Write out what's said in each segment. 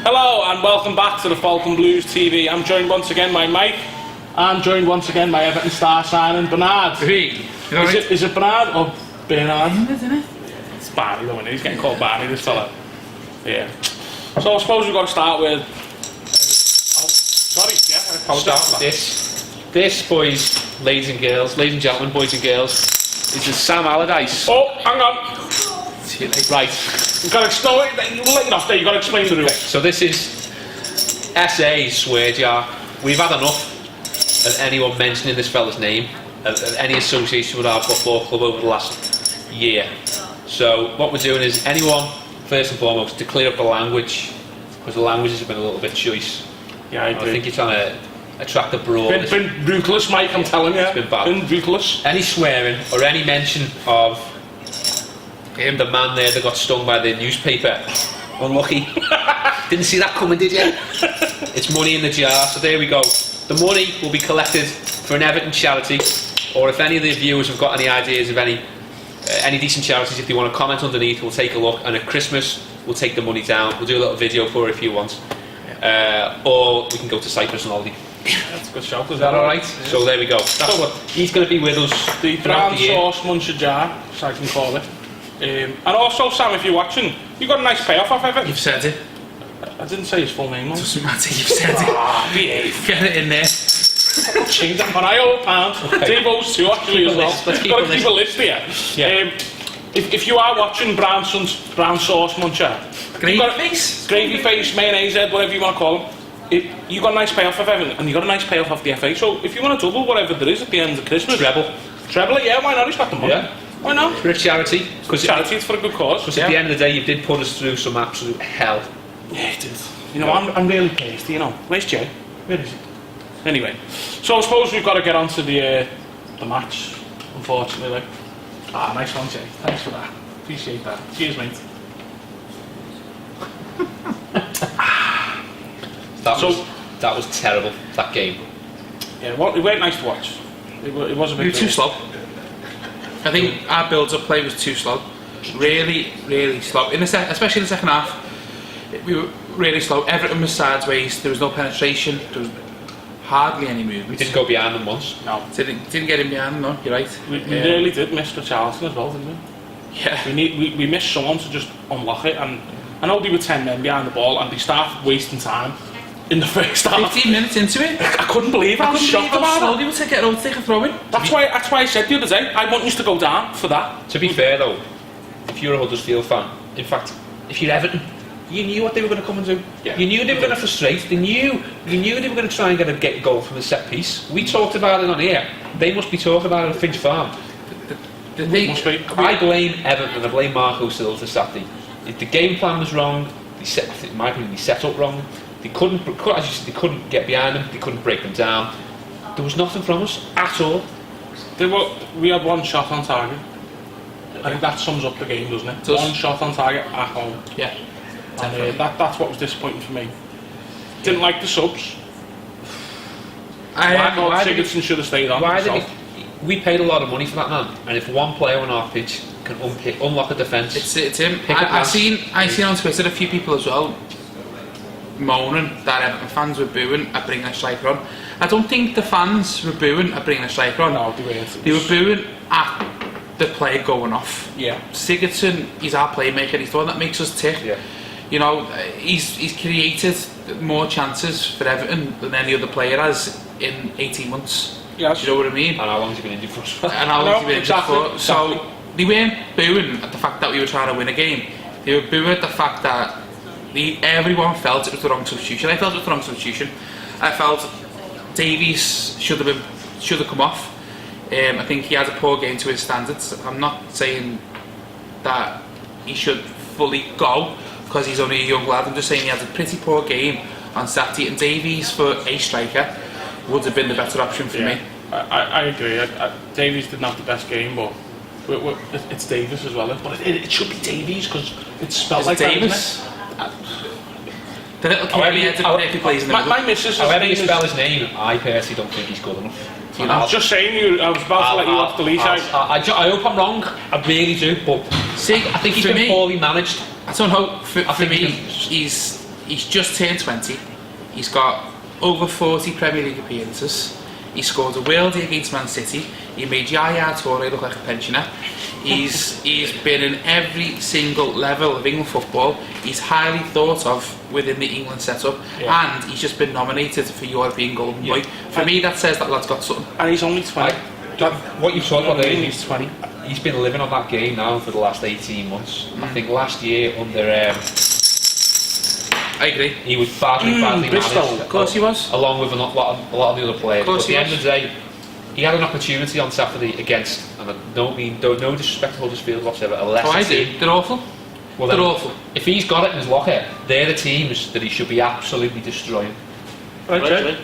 Hello and welcome back to the Falcon Blues TV. I'm joined once again by Mike. I'm joined once again by Everton star signing Bernard. Is it Bernard or Bernard? Isn't it? It's Barney though, isn't it? He's getting called Barney, this fella. Yeah. So I suppose we've got to start with... I'll start with this. This, boys, ladies and gentlemen, boys and girls, is the Sam Allardyce. Oh, hang on. Right. You've got to explain it. We'll let you off there. You've got to explain the rules. So this is SA's swear jar. We've had enough of anyone mentioning this fella's name, of any association with our football club over the last year. So what we're doing is anyone, first and foremost, to clear up the language, because the languages have been a little bit choice. Yeah, I think you're trying to attract the broad. Been ruthless, Mike, I'm telling you. It's been bad. Been ruthless. Any swearing or any mention of the man there that got stung by the newspaper, unlucky. Didn't see that coming, did you? It's money in the jar, so there we go. The money will be collected for an Everton charity, or if any of the viewers have got any ideas of any decent charities, if they want to comment underneath, we'll take a look, and at Christmas we'll take the money down. We'll do a little video for it if you want. Or we can go to Cyprus and holiday. That's a good shout. Is that alright? Yeah. So there we go. That's what he's going to be with us. The brown sauce muncher jar, as I can call it. And also, Sam, if you're watching, you got a nice payoff off Everton. You've said it. I didn't say his full name, though. Doesn't matter, you've said it. Ah, behave. Get it in there. Change that, but I owe £1. Okay. Dave owes £2 actually as well. Let's keep a list here. Yeah. If you are watching brown sauce muncher, gravy face, mayonnaise head, whatever you want to call them, you got a nice payoff of Everton, and you got a nice payoff off the FA. So if you want to double whatever there is at the end of Christmas, treble it, yeah, why not? He's got the money. Yeah. Why not? For a charity. Charity, it's for a good cause. Because at the end of the day, you did put us through some absolute hell. Yeah, it did. You know, I'm really pissed, you know. Where's Jay? Where is he? Anyway, so I suppose we've got to get on to the match, unfortunately. Ah, nice one, Jay. Thanks for that. Appreciate that. Cheers, mate. That was terrible, that game. Yeah, well, it weren't nice to watch. It was a bit... We were too slow. I think our build-up play was too slow. Really, really slow. Especially in the second half, we were really slow. Everton was sideways. There was no penetration. There was hardly any movement. We didn't go behind them once. No. Didn't get in behind them, no, you're right. We really did miss the Charlton as well, didn't we? Yeah. We missed someone to just unlock it, and I know they were 10 men behind the ball and they started wasting time in the first half. 15 minutes into it. I couldn't believe how shocked about slow they were to get out, take a throw in. That's why I said the other day, I want you to go down for that. To be fair though, if you're a Huddersfield fan, in fact, if you're Everton, you knew what they were going to come and do. Yeah. You knew they were going to frustrate. You knew they were going to try and get a goal from a set piece. We talked about it on here. They must be talking about it at Finch Farm. I blame Everton and I blame Marco Silva for Saturday. The game plan was wrong. In my opinion, they set up wrong. They couldn't, as you said, they couldn't get behind them. They couldn't break them down. There was nothing from us at all. We had one shot on target. I think that sums up the game, doesn't it? One shot on target at home. Yeah. And that's what was disappointing for me. Didn't like the subs. I thought Sigurdsson should have stayed on. We paid a lot of money for that man, and if one player on our pitch can unlock a defence, it's him. I seen on Twitter a few people as well moaning that Everton fans were booing at bringing a striker on. I don't think the fans were booing at bringing a striker on. No, they weren't. They were booing at the player going off. Yeah. Sigurdsson, he's our playmaker. He's the one that makes us tick. Yeah. You know, he's created more chances for Everton than any other player has in 18 months. Yes. You know what I mean? And how long has he been injured for? And how long has he been injured for? So they weren't booing at the fact that we were trying to win a game. They were booing at the fact that everyone felt it was the wrong substitution. I felt it was the wrong substitution. I felt Davies should have come off. I think he had a poor game to his standards. I'm not saying that he should fully go because he's only a young lad. I'm just saying he had a pretty poor game on Saturday, and Davies for a striker would have been the better option for me. I agree. Davies didn't have the best game, but it's Davies as well. But it should be Davies because it's spelled like Davies. The little kid he plays in the middle. My missus. However you spell his name, I personally don't think he's good enough. Do you not? Just saying, I was about to let you off the leash. I hope I'm wrong. I really do, but See, I think he's been poorly managed. I don't know. For me, he's just turned 20. He's got over 40 Premier League appearances. He scored a worldie against Man City. He made Yaya Toure look like a pensioner. He's been in every single level of England football. He's highly thought of within the England setup, and he's just been nominated for European Golden Boy. For me, that says that lad's got something. And he's only 20. What you talked about there, he's 20. He's been living on that game now for the last 18 months. I think last year under... I agree. He was badly managed. Of course he was. Along with a lot of the other players. But at the end of the day, he had an opportunity on Saturday against, and I don't mean no disrespect to Huddersfield whatsoever, a lesser team. They're awful. Well, they're awful. If he's got it in his locker, they're the teams that he should be absolutely destroying. Right.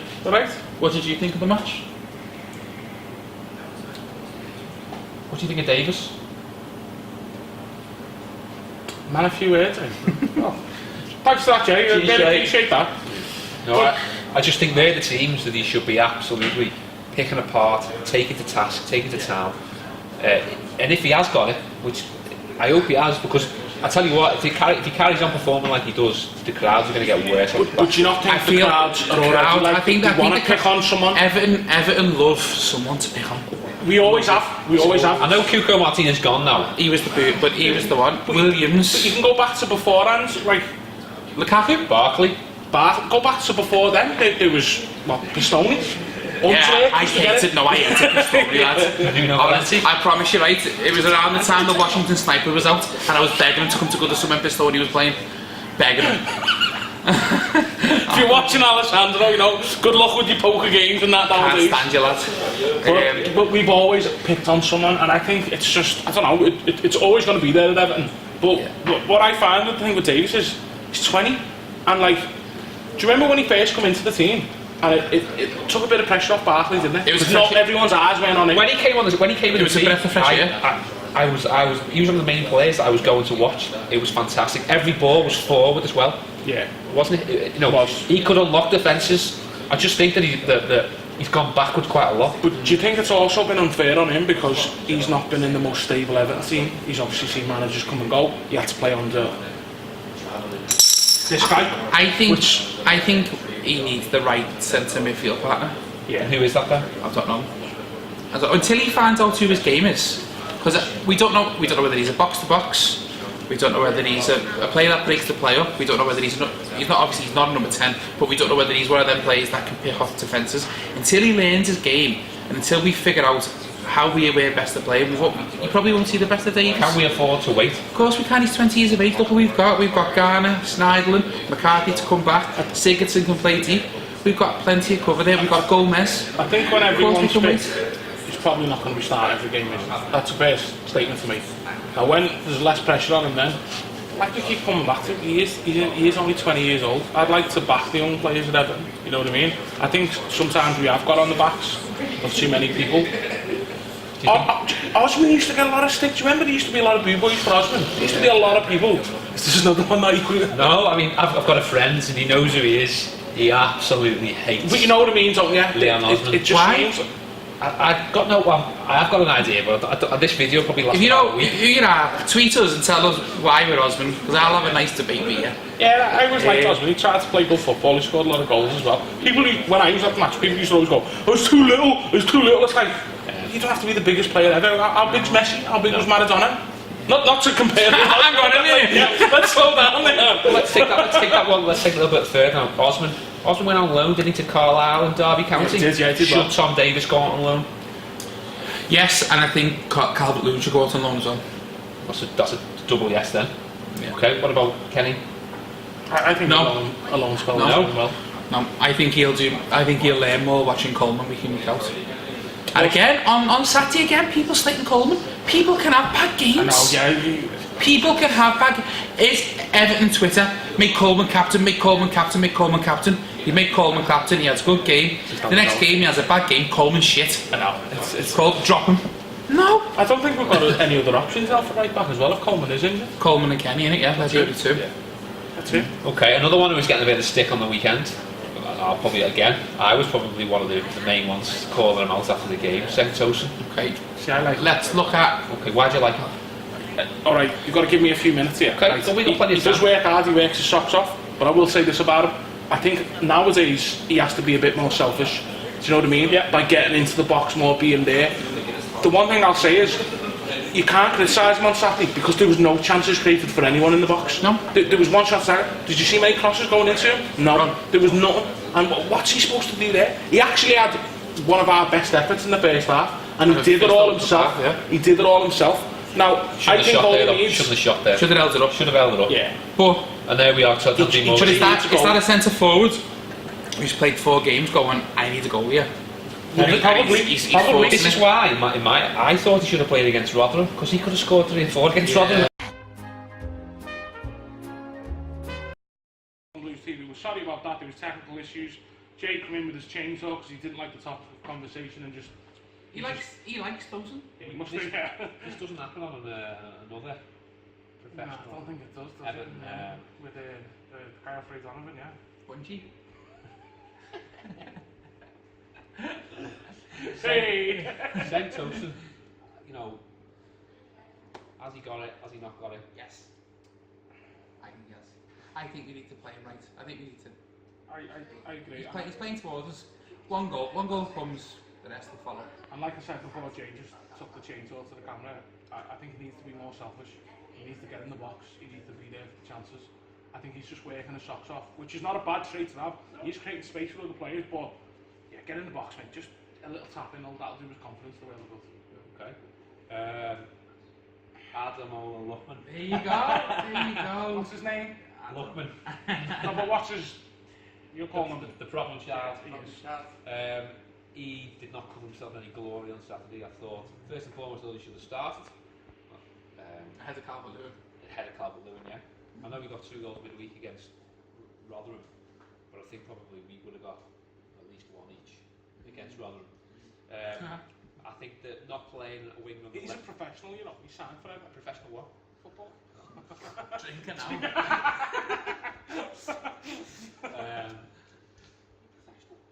What did you think of the match? What do you think of Davis? Man, a few words. Thanks for that, Jay. I appreciate that. No, I just think they're the teams that he should be absolutely picking apart, taking to task, taking to town. And if he has got it, which I hope he has, because I tell you what, if he carries on performing like he does, the crowds are going to get worse. But do you not think the crowds are already like they want to pick on someone? Everton love someone to pick on. We always have. I know Cuco Martinez gone now. He was the boot, but he was the one. Williams. But you can go back to beforehand, like Lukaku, Barkley. Go back to before then. There was Pistone. Yeah, I hated Pistone, lads. I promise you, right? It was around the time the Washington Sniper was out, and I was begging him to come to Goodison when Pistone was playing. Begging him. If you're watching Alessandro, you know, good luck with your poker games and that nowadays. Can't stand you, lads. But we've always picked on someone, and I think it's just, I don't know, it's always going to be there at Everton. But what I find with the thing with Davis is, he's 20, and like, do you remember when he first come into the team? And it took a bit of pressure off Barkley, didn't it? It was not everyone's eyes went on him. When he came in the team, it was a breath of fresh air. He was one of the main players that I was going to watch. It was fantastic. Every ball was forward as well. Yeah, wasn't it? You know, he could unlock defences. I just think that he's gone backwards quite a lot. But do you think it's also been unfair on him because he's not been in the most stable Everton team? He's obviously seen managers come and go. He had to play under this guy. I think he needs the right centre midfield partner. Yeah. And who is that then? I don't know. Until he finds out who his game is, because we don't know whether he's a box to box. We don't know whether he's a player that breaks the play up. We don't know whether he's not a number 10, but we don't know whether he's one of them players that can pick off defences. Until he learns his game, and until we figure out how we're best to play, you probably won't see the best of Davis. Can we afford to wait? Of course we can. He's 20 years of age. Look what we've got. We've got Garner, Sneijderlin, McCarthy to come back, Sigurdsson can play deep. We've got plenty of cover there. We've got Gomez. I think when everyone's fit, he's probably not going to be starting every game. That's a fair statement to me. Now when there's less pressure on him then, I'd like to keep coming back to him. He is only 20 years old. I'd like to back the young players at Everton, you know what I mean? I think sometimes we have got on the backs of too many people. Osman used to get a lot of stick. Do you remember there used to be a lot of boo boys for Osman? There used to be a lot of people. This is another one that you could... No, I mean, I've got a friend and he knows who he is. He absolutely hates... But you know what I mean, don't you? Leon Osman. It just seems... I have got an idea, but this video probably lasts. If you know who you are, tweet us and tell us why we're Osman, because I'll have a nice debate with you. Yeah, I always liked Osman. He tried to play good football. He scored a lot of goals as well. When I was at the match, people used to always go, "Oh, it's too little. It's too little." It's like, you don't have to be the biggest player ever. How big's Messi? How big was Maradona? Not to compare. Hang on a minute. Let's slow down there. Let's take that one. Let's take a little bit further now. Osman went on loan, didn't he, to Carlisle and Derby County? He did. Should Tom Davis go on loan? Yes, and I think Calvert-Lewin should go out on loan as well. That's a double yes then. Yeah. Okay, what about Kenny? I think no. A loan spell. No. I think he'll learn more watching Coleman week in week out. And again, on Saturday again, people slating Coleman. People can have bad games. I know, yeah. People can have bad games. It's Everton Twitter. Make Coleman captain, make Coleman captain, make Coleman captain. You make Coleman captain, he has a good game. The next game he has a bad game, Coleman shit. I know. It's called drop him. No. I don't think we've got any other options now for right back as well if Coleman is injured. Coleman and Kenny, innit? Yeah, let's do it too. Yeah. That's it. Okay, another one who was getting a bit of stick on the weekend. I'll probably, again, I was probably one of the main ones calling him out after the game, St. Tosin. Okay. See, I like. Let's look at. Okay, why do you like him? Alright, you've got to give me a few minutes here. Okay, Right. so we got plenty He of does time. work hard, he works his socks off, but I will say this about him. I think nowadays he has to be a bit more selfish. Do you know what I mean? Yeah. By getting into the box more, being there. The one thing I'll say is, you can't criticise him on Saturday because there was no chances created for anyone in the box. No. There was one shot there. Did you see many crosses going into him? No. None. There was nothing. And what's he supposed to do there? He actually had one of our best efforts in the first half, and he did it all himself. Yeah. He did it all himself. Now, I think all he needs... Shouldn't have shot there. Should have held it up. Should have held it up. Yeah. But And there we are, so but is that a centre forward who's played 4 games going, I need to go here? Probably. He's Probably. This forcing is why, I thought he should have played against Rotherham, because he could have scored 3 and 4 against Rotherham. Blues TV. We're sorry about that. There was technical issues. Jay came in with his chainsaw because he didn't like the topic of conversation and just... He likes Tosin. He must be, yeah. This doesn't happen on another No, I don't think it does it? Evan, With Kyle Fraser-Donovan, yeah. Bunchy. Hey! St. Tosin, you know, has he got it? Has he not got it? Yes. I think yes. I think we need to play him right. I think we need to. I agree. He's playing towards us. One goal comes, the rest will follow. And like I said before, Jay just took the chainsaw to the camera. I think he needs to be more selfish. He needs to get in the box. He needs to be there for the chances. I think he's just working his socks off, which is not a bad trait to have. He's creating space for other players, but yeah, get in the box, mate. Just a little tap in, that'll do his confidence the way it'll go. Okay. Adam O'Loughlin. There you go. What's his name? Lookman. No, but what's his... You're calling him... The problem child. He is. He did not cover himself any glory on Saturday, I thought. First and foremost, I thought he should have started. Ahead of Calvert-Lewin. Ahead of Calvert-Lewin, yeah. I know we got 2 goals midweek against Rotherham, but I think probably we would have got at least 1 each against Rotherham. I think that not playing a wing on the He's left... a professional, you know. He's signed for a Professional what? football. Drinking now.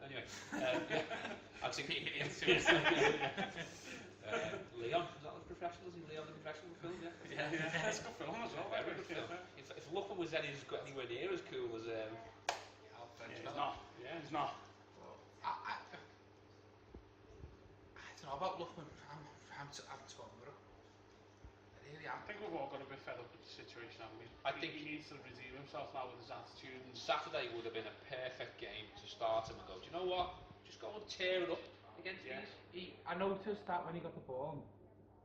Anyway, I think Leon, is that the professional? Is he Leon the professional film? Yeah. Yeah, it's a good film as well. Very good film. If Lookman was anywhere near as cool as he's not. Yeah, he's not. I don't know about Lookman. I'm talking about it. Really, I think we've all got a bit fed up with the situation, haven't we? I think he needs to redeem himself now with his attitude. And Saturday would have been a perfect game to start him and go, do you know what? Just go and tear it up against these. I noticed that when he got the ball,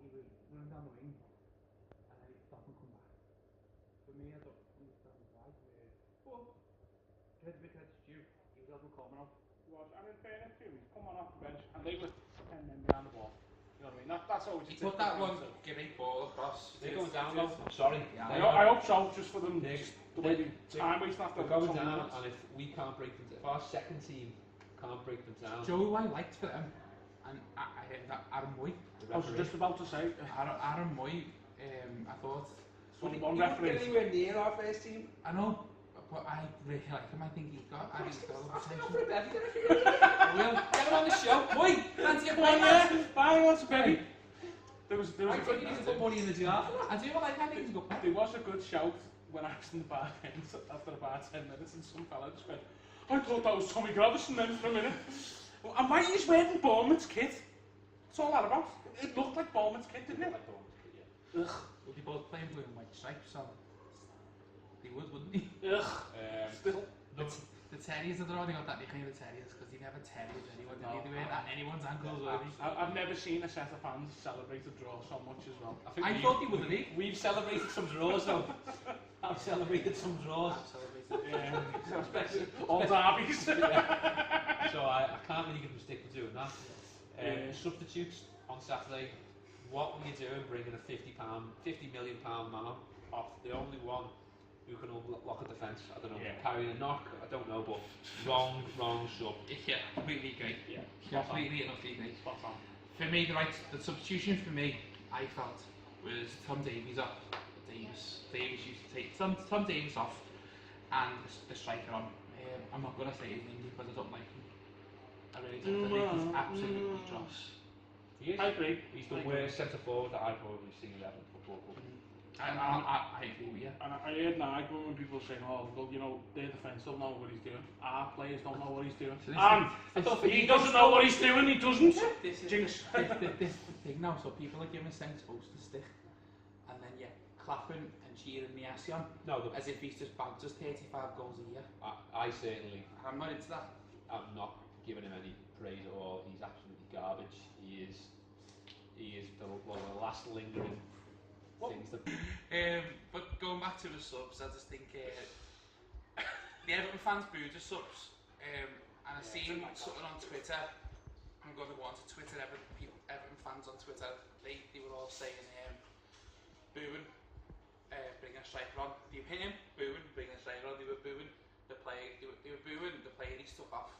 he was running down the wing, and then he stopped and come back. For me, I don't understand why. But to be credit to you, he was able to calm enough. and in fairness too, he's come on off the bench and they were 10 men behind the ball. You know what I mean? That's always He put that one great ball across. They're going down though. I'm sorry. Yeah, I hope so, just for them, just the way they time wasting after They're going someone down, else. and if we can't break them, if our second team can't break them down, Joe, I liked for them, and I heard that Aaron Moy. I was just about to say, Aaron Moy, I thought. one referee. anywhere near our first team. I know, but I really like him. I think he's got. I think he's got a lot of potential. Will get him on the show, boy. Fancy a boy, yeah. Bye, what's baby? There was I a think you need to put money in the jar. I do like. I think he's a good player. There was a good shout when I was in the bar after about 10 minutes and some fella just went, I thought that was Tommy Gravison then for a minute. Well, and why he's wearing Bournemouth's kit? That's all that about. It looked like Bournemouth's kit, didn't it? Ugh. Would they both playing blue and white stripes, so they would, wouldn't they? Ugh. Still. The Terriers, I don't know they got that nickname, the Terriers, because they never Terriers anyone, did they? They weren't at anyone's ankles, were they? I've never seen a set of fans celebrate a draw so much as well. I thought they would have, We've celebrated some draws though. I've celebrated some draws. Yeah, especially all derbies. So I can't really give them stick for doing that. Substitutes on Saturday. What were you doing bringing a £50 million man off? The only one who can unlock a defence. I don't know, carrying a knock, I don't know, but wrong sub. Yeah, completely agree. Yeah, Completely and utterly agree. spot on. For me, the substitution for me, I felt, was Tom Davies off. Davies used to take Tom Davies off and the striker on. I'm not going to say his name because I don't like him. I really don't. I think he's absolutely dross. He is. I agree. He's the worst centre forward that I've probably seen in Everton Football Club. I agree with you. And I heard an argument when people saying, oh, well, you know, their defence don't know what he's doing. Our players don't know what he's doing. So and he doesn't know what he's doing, he doesn't. This is the thing now, so people are giving Saints Post a stick, and then you're clapping and cheering the ass on, as if he's just bagged us 35 goals a year. I certainly... I'm not into that. I'm not giving him any praise at all. He's absolutely garbage. He is the last lingering things that... But going back to the subs, I just think the Everton fans booed the subs, and I seen something on Twitter. I'm going to go on to Twitter. Everton fans on Twitter, they were all saying booing, bringing a striker on. They were him, booing, bringing a striker on. They were booing the player. They were booing the player he stuck off,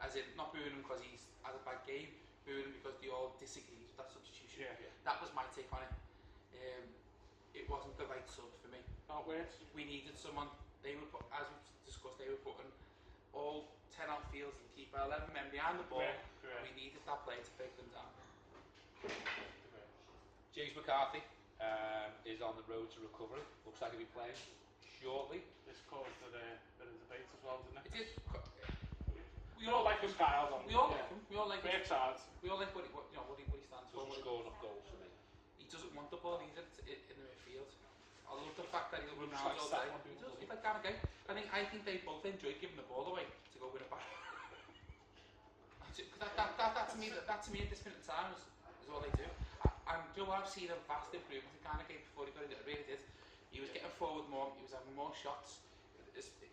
as in not booing him because he's had a bad game, booing him because they all disagreed with that substitution. That was my take on it. It wasn't the right sub for me. We needed someone. They were as we discussed, they were putting all 10 outfields and keeper 11 men behind the ball. And we needed that player to break them down. James McCarthy is on the road to recovery. Looks like he'll be playing shortly. This caused the debate as well, didn't it? It did. We all like his style. We all like him. We all like Great sides. We all like what he stands for. Doesn't score enough goals for me. He doesn't want the ball either in the midfield. I love the fact that he'll run around all day. He does. He's like that again. I think they both enjoy giving the ball away to go win a battle. that to me at this minute in time is all they do. And Joe, I've seen a vast improvement in kind of game before he got into it. Really did. He was getting forward more. He was having more shots.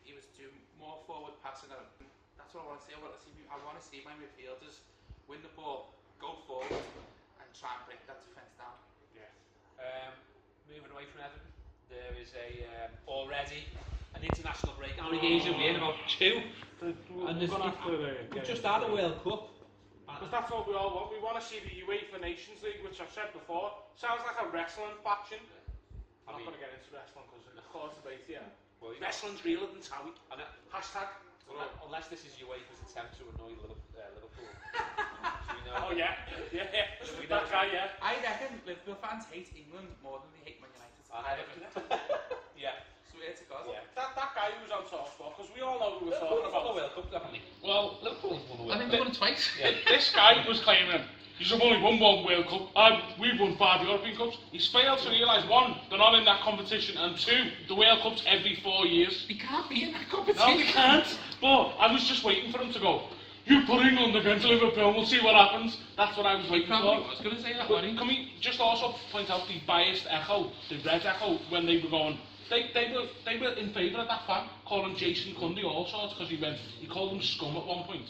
He was doing more forward passing. That's what I want to see. I want to see my midfielders win the ball, go forward, and try and break that defence down. Yeah. Moving away from Everton, there is already an international break. How many games have we in? About 2. And we've just had a World Cup. Because that's what we all want. We want to see the UEFA Nations League, which I've said before. Sounds like a wrestling faction. I'm not going to get into wrestling because it's caused debate here. Well, wrestling's realer than Towie. Hashtag. Unless this is UEFA's attempt to annoy Liverpool. Oh yeah. That guy, yeah. I reckon Liverpool fans hate England more than they hate Man United. Yeah. Swear to God. Yeah. That guy who was on top spot, because we all know who we're talking about. World Cup, definitely. Well, Liverpool's won the World Cup. I think they won it twice. Yeah. This guy was claiming he's only won 1 World Cup. We've won 5 European Cups. He's failed to realise 1, they're not in that competition, and 2, the World Cup's every 4 years. They can't be in that competition. No, they can't. But I was just waiting for him to go, you put England against Liverpool, we'll see what happens. That's what I was waiting for. I was going to say that, wasn't he? Can we just also point out the biased echo, the red echo, when they were going, they were in favour of that fan, calling Jason Cundy all sorts, because he called them scum at one point.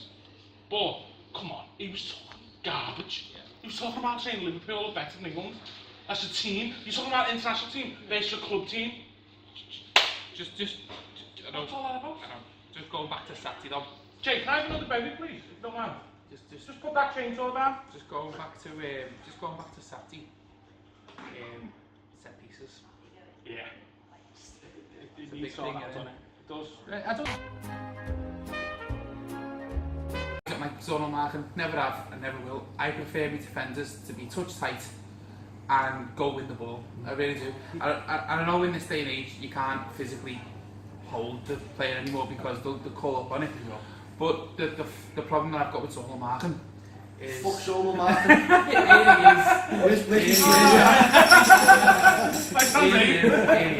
But, come on, he was talking garbage. Yeah. He was talking about saying Liverpool are better than England as a team. He's talking about international team versus a club team. Just what's all that about? Just going back to Saturday though. Jay, can I have another baby, please? If you don't mind. Just put that chainsaw down. Just going back to Saturday. Set pieces. Yeah. It's a big thing, isn't it? It does. I don't. Got my zonal marking. Never have and never will. I prefer my defenders to be touch tight and go win the ball. I really do. I know in this day and age you can't physically hold the player anymore because they'll call up on it. Yeah. But the problem that I've got with zonal marking is... Fuck zonal marking. It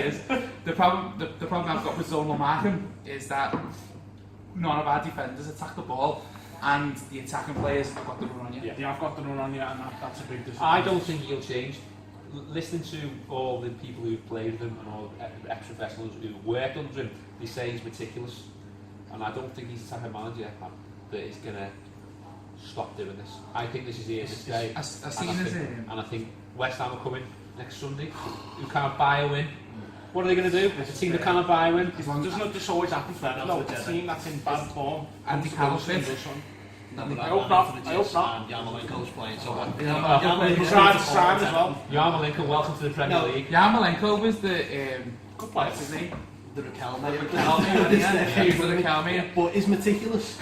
is. The problem I've got with zonal marking is that none of our defenders attack the ball and the attacking players have got the run on you. Yeah, they have got the run on you, and that's a big disadvantage. I don't think he'll change. Listening to all the people who've played with him and all the ex-professionals who worked under him, they say he's meticulous. And I don't think he's the type of manager that is going to stop doing this. I think this is here to stay. And I think West Ham are coming next Sunday, who can't buy a win. What are they going to do? It's a team that cannot buy a win. This always happens for them. No, it's a team that's in bad form. Andy Carroll's fit. I hope not. And Yarmolenko's playing, so He's trying to sign as well. Yarmolenko, welcome to the Premier League. Yarmolenko was the good player. What's his name? the Raquel mate. But is Meticulous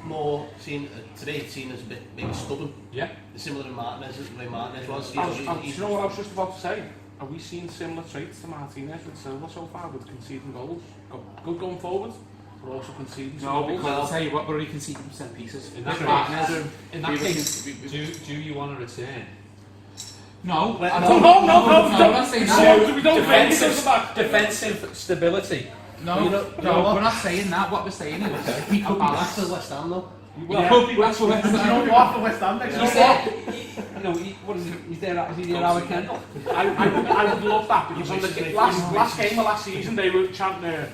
more seen today seen as a bit maybe stubborn? Yeah. Similar to Martinez, the way Martinez was. Do you know what I was just about to say? Are we seeing similar traits to Martinez with Silva so far, with conceding goals? Good going forward, but also conceding some No, goals? because I'll tell you what, we're only conceding set pieces. In that case, do you want to return? No. No, I'm not saying that. We don't Defensive stability. No, we're not saying that. What we're saying is we could be back last. to West Ham though. Well, could be back for West Ham. For West Ham next What is it? Is he there Howard Kendall? I would love that, because on the last game of last season they were chanting,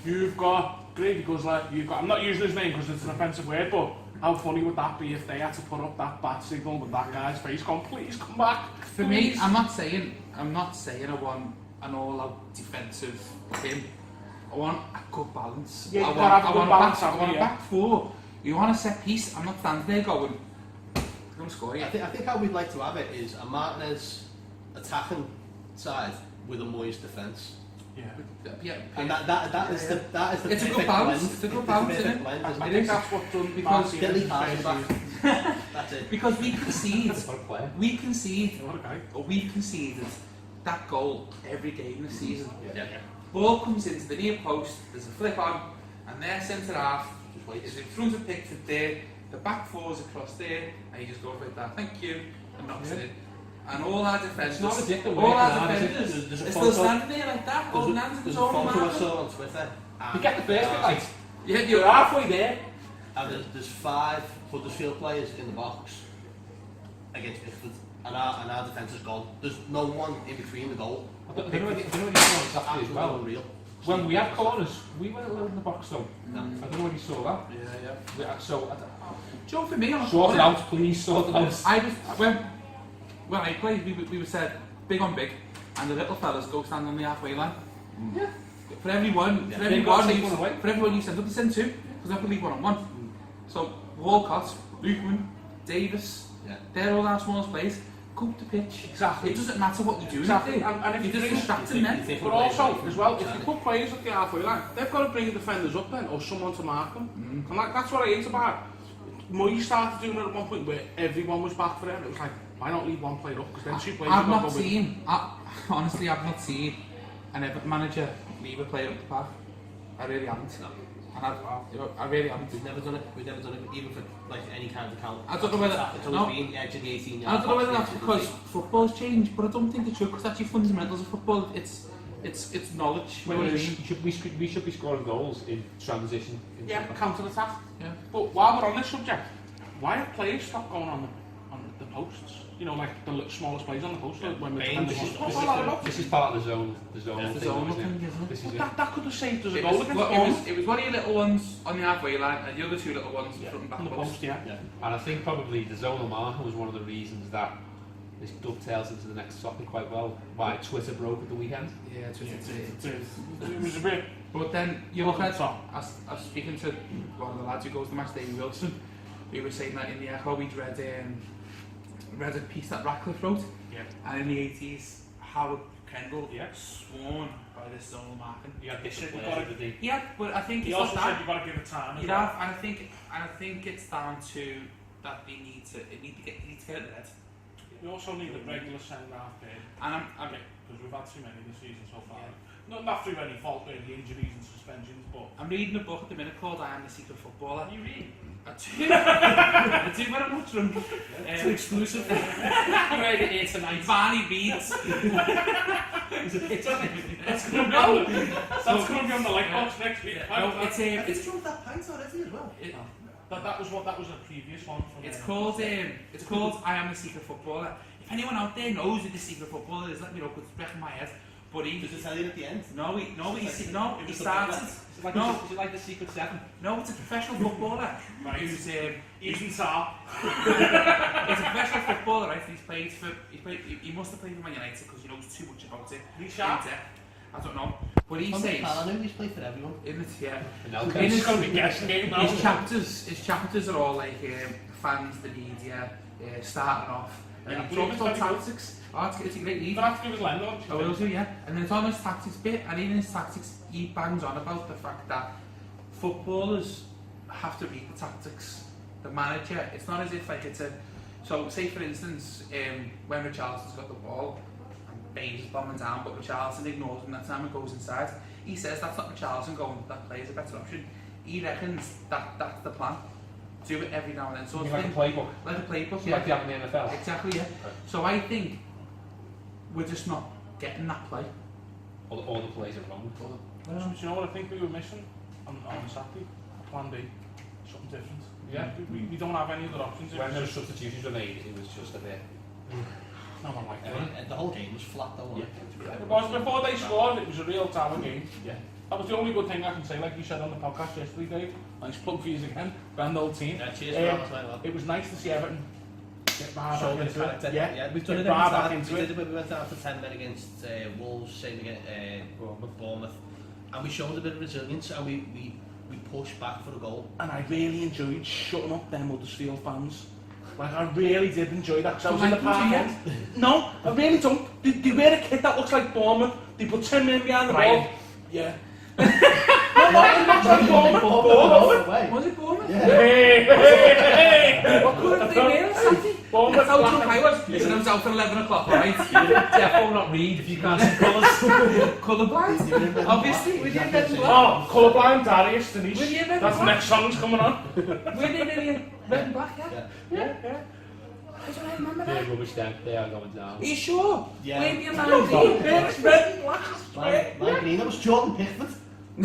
you've got Gravy Guzzler, I'm not using his name because it's an offensive word, but how funny would that be if they had to put up that bat signal with that guy's face going, please come back. For me, I'm not saying I want an all-out defensive game. I want a good balance. Yeah, I want a back four. You want a set piece? I'm not standing there going, don't score yet. I think how we'd like to have it is a Martinez attacking side with a Moyes defence. Yeah. And that is the It's a good balance. It's a good balance, isn't it? I think that's what's done because That's it. Because we conceded that goal every game this season. Ball comes into the near post, there's a flip on, and their centre half is in front of Pickford there, the back four's across there, and he just goes like that, thank you, and knocks it in. And all our defenders, are still standing there like that, holding hands in There's the a zone. photo I saw on Twitter. You get the first bit right. Yeah, You're halfway there. And there's 5 Huddersfield players in the box against Pickford, and our defence is gone. There's no one in between the goal. I don't know what you saw exactly as well. Unreal. When we had corners, we weren't allowed in the box though. No. I don't know whether you saw that. Yeah. So, Joe, for me, sort it out, please, sort it out. When I played, we were said big on big, and the little fellas go stand on the halfway line. Yeah. For everyone, you send up, you send 2, because I can leave 1-on-1. So Walcott, Lukeman, Davis, they're all our smallest players. Go up the pitch. Exactly. It doesn't matter what you do. Exactly. And if you're just distracting them. But also, as well, if you put players at the halfway line, they've got to bring the defenders up then, or someone to mark them. And that's what I hate about it. Moyes started doing it at one point where everyone was back for it, and it was like, why not leave one player up? Because then 2 players I've not seen an Everton manager leave a player up the path. I really haven't. And I really haven't. We've never done it, even for like any kind of account. I don't know whether it's always been edge of the 18 yard. I don't know whether that's because football's changed, but I don't think it's true, because actually fundamentals of football, it's knowledge. We should be scoring goals in transition. Counter attack. Yeah. But while we're on this subject, why have players stopped going on the posts? You know, like the smallest players on the post. Like when This is part of the zone thing, isn't it? This is it. That could have saved us a goal against Bournemouth. It was one of your little ones on the halfway line, and the other 2 little ones from the back on the post. And I think probably the zonal marker was one of the reasons that this dovetails into the next topic quite well. Why Twitter broke at the weekend. Yeah, Twitter. It was a bit. But then you look at, I was speaking to one of the lads who goes to match, Davey Wilson. We were saying that in the Echo we'd read a piece that Ratcliffe wrote, and in the 80s Howard Kendall sworn by this zonal marking. Yeah, but I think he also said you've got to give it time. And I think it's down to that they need to get it in the head. We also need a regular send-off bid. And because we've had too many this season so far. Not through any fault of the injuries and suspensions, but I'm reading a book at the minute called I Am the Secret Footballer. You read? I do when I'm not drunk. It's exclusive. You read it here tonight. Barney beats. That's going to be on the light box next week. It's drunk that pint already as well. That was a previous one. It's called I Am the Secret Footballer. If anyone out there knows who the Secret Footballer is, let me know, because it's back in my head. But Does it tell you at the end? He started. Is it like the Secret 7? No, it's a professional footballer. Right. Who's Ethan Sarr. He's a professional footballer, right? He must have played for Man United because he knows too much about it. He's I don't know. But he says he's played for everyone. He's going to be guessing game now. His chapters are all like fans, the media, starting off, And he talks about tactics. Oh, it's a great lead. But have to give his line though. I will do, yeah. And then it's on his tactics bit, and in his tactics, he bangs on about the fact that footballers have to read the tactics. The manager, it's not as if like it's a... So, say for instance, when Richarlison's got the ball, and Baines is bombing down, but Richarlison ignores him that time and goes inside. He says that's not Richarlison going, that player's a better option. He reckons that's the plan. Do it every now and then. So like a playbook. Like a playbook, yeah. Like they have in the NFL. Exactly, yeah. Okay. So I think we're just not getting that play. All the plays are wrong. Do you know what I think we were missing on Saturday? Plan B. Something different. Yeah. We don't have any other options. When those substitutions were made, it was just a bit... No one liked it. The whole game was flat though, wasn't it? Because before they scored, it was a real tower game. Yeah. That was the only good thing I can say, like you said on the podcast yesterday, Dave. Nice plug for you again. Grand old team. Yeah, cheers for that. It was nice to see Everton get back into it. Yeah, we've done it every time. We went down for 10 men against Wolves, same against Bournemouth. And we showed a bit of resilience and we pushed back for a goal. And I really enjoyed shutting up them Huddersfield fans. Like, I really did enjoy that, because I was in the park. No, I really don't. They wear a kit that looks like Bournemouth. They put 10 men behind the ball. Yeah. No, it looks like Bournemouth. Was it Bournemouth? Yeah. Hey! What colour did they wear on Saturday? Bournemouth. That's how drunk I was. Listen, I was out for 11 o'clock, right? Defo not read if you can't see colours. Colourblind? Obviously, with your red and black. Oh, colourblind Darius, Denise. With your red and That's the black. next song's coming on. Were they really red and black, yeah? Yeah. I don't remember They're that. rubbish then, they are going down. Are you sure? Yeah. Where do you mind? It's red and black. My green, that was Jordan Pickford. I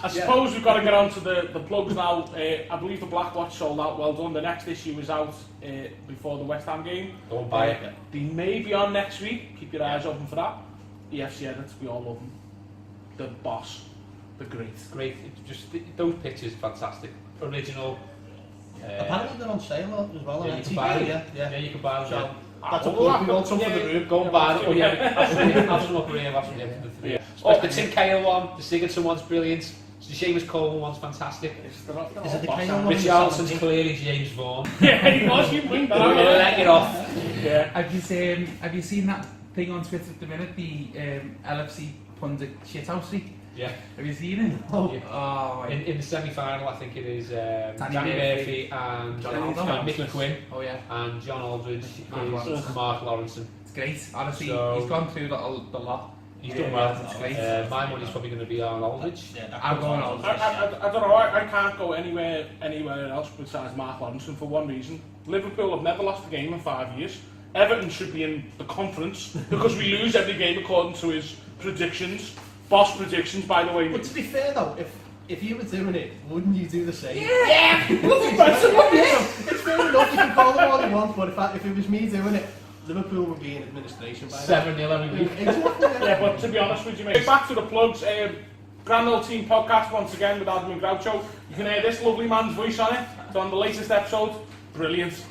suppose we've got to get on to the plugs now. I believe the Black Watch sold out. Well done. The next issue is out before the West Ham game. Go and buy it. They may be on next week. Keep your eyes open for that. EFC edits, we all love them. The boss, the great. Great, just those pictures, fantastic. Original. Apparently they're on sale as well. Yeah, you can buy them. Yeah, you can buy them. So, that's a plug. We want some for the room. Go and buy them. Oh yeah, have some up here, have some here for the three. The Tim Cahill one, the Sigurdsson one's brilliant. The Seamus Coleman one's fantastic. Is it the Cahill one? Richarlison's clearly James Vaughan. Yeah, he was. You bring that out. Let it off. Yeah. Have you seen that thing on Twitter at the minute? The LFC pundit shithousery. Yeah. Have you seen it? Oh, yeah. Oh, in the semi-final, I think it is Danny Murphy and Mickey Quinn. Oh yeah. And John Aldridge is Mark Lawrenson. It's great. Honestly, So, he's gone through the lot. He's done well. It's great. My money's probably going to be on Aldridge. I'm going Aldridge. I don't know. I can't go anywhere else besides Mark Lawrenson for one reason. Liverpool have never lost a game in 5 years. Everton should be in the conference because we lose every game according to his predictions. Boss predictions, by the way. But to be fair though, if you were doing it, wouldn't you do the same? Yeah! It's fair enough, you can call them all you want, but if it was me doing it, Liverpool would be in administration by now. 7-0 every week. Exactly, Yeah, but to be honest with you, mate, back to the plugs. Grand Old Team podcast once again with Adam and Groucho. You can hear this lovely man's voice on it. It's on the latest episode. Brilliant.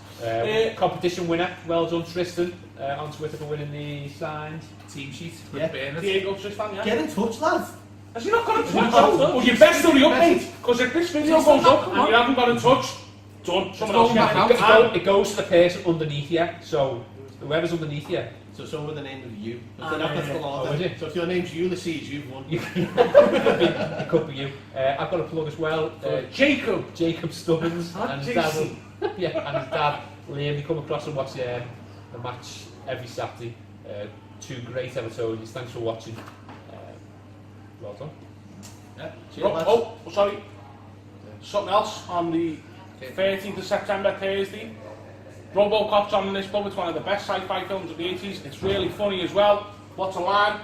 Competition winner, well done Tristan, on Twitter for winning the signed Team sheet. Yeah. Diego Tristan, yeah. Get in touch, lad. Has he not got in touch? Well, you best hurry up, mate. Because if this video goes up and you haven't got in touch, done. Someone else get it. It goes to the person underneath you, so whoever's underneath you. So with the name of you. So if your name's Ulysses, you've won. It could be you. I've got a plug as well. Jacob Stubbins and his dad. And his dad Liam. They come across and watch the match every Saturday. Two great Evertonians. Thanks for watching. Well done. Yeah. Cheers, Oh, sorry. Something else on the 13th of September, Thursday. Robocop's on this pub. It's one of the best sci-fi films of the 80s. It's really funny as well. What's a line?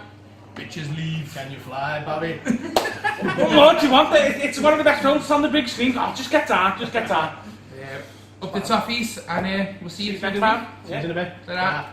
Bitches leave. Can you fly, Barry? Come on, do you want it? It's one of the best films. It's on the big screen. Oh, just get down. Up the toffees, and we'll see you next time. See you in a bit. Ta-ra.